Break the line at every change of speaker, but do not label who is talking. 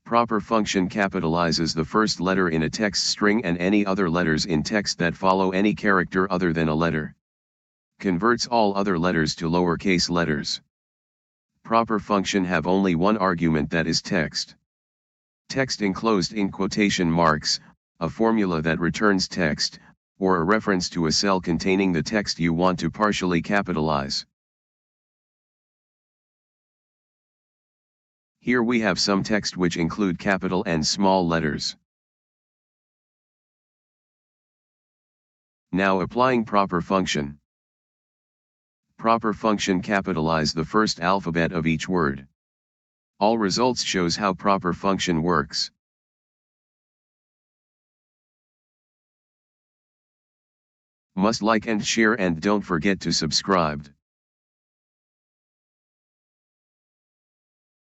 Proper function capitalizes the first letter in a text string and any other letters in text that follow any character other than a letter. Converts all other letters to lowercase letters. Proper function have only one argument, that is text. Text enclosed in quotation marks, a formula that returns text, or a reference to a cell containing the text you want to partially capitalize. Here we have some text which include capital and small letters. Now applying proper function. Proper function capitalize the first alphabet of each word. All results shows how proper function works. Must like and share and don't forget to subscribe.